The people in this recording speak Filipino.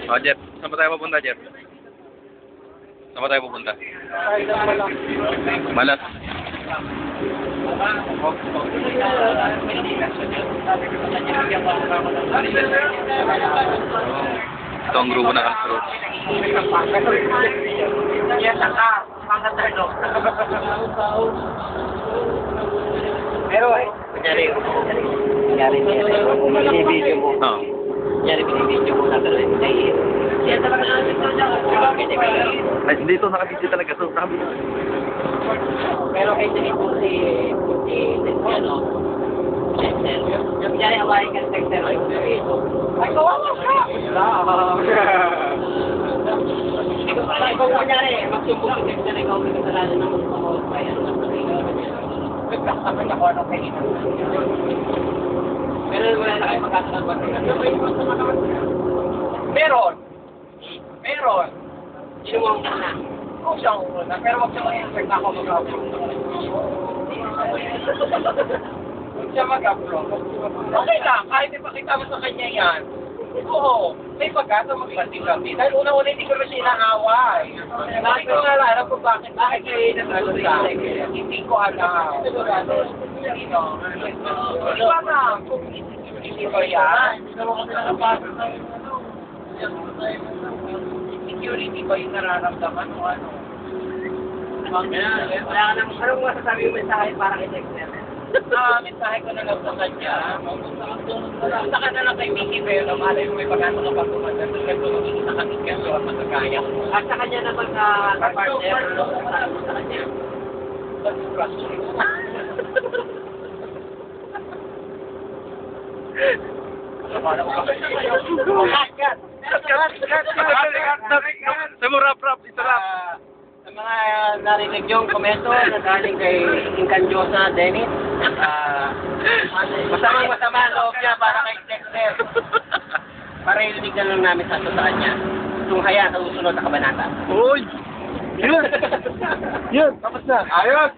Oh, Jeff. Saan ba tayo pupunta, Jeff? Saan ba tayo pupunta? Malas. Ito ang grupo na Castro. Yes, saka. Pangatarno. Pero, kunyari, binibidyo mo. Oo. Kunyari, binibidyo mo na pero hindi. Yan talaga na ito niya. Ay, hindi ito nakabidyo talaga. So, sabi na. Pero kahit ito si ano, yung kunyari, hawaii ka sa texter, ay, kawawa ka! Ikaw kunyari, magsumbong sa texter, ikaw may kasalanan ng mga bayan ng nagkakasabi ako ano kayo. Pero wala na kayo magkakasabi. Meron. Sino mo ang una? Kung siya ang una. Pero wag siya mag-expect na ako mag-upload. Huwag siya mag-upload. Okay lang. Kahit ipakita mo sa kanya yan. Oo. May pagkata mag-ilanti-lanti. Dahil una-una hindi ko na siya inaaway. Bakit ko nga alam kung bakit kayo nag-ano sa akin. Hindi ko alam. Sino? Hindi ko alam. Hindi ko yan. Security ba yung nararamdaman o ano? Wala ka nang, anong masasabi yung mensahe para kay Dexter? Mensahe ko na lang sa kanya. Punta ka na lang kay Mickey pero malay mo may pagkano ka pa kumanda. So, ganito magiging nakakit ka at magkakaya. At sa kanya naman sa partner, sa kanya. That's frustrating. Sa mo rap, isa rap. Sa mga narinig yung komento na galing kay Incanjosa Dennis, masama ang loob niya para kay Dexter. Para ilinig na lang namin sa kanya. Tunghaya sa susunod na kabanata. Uy! Yun! Yun! Tapos na! Ayos!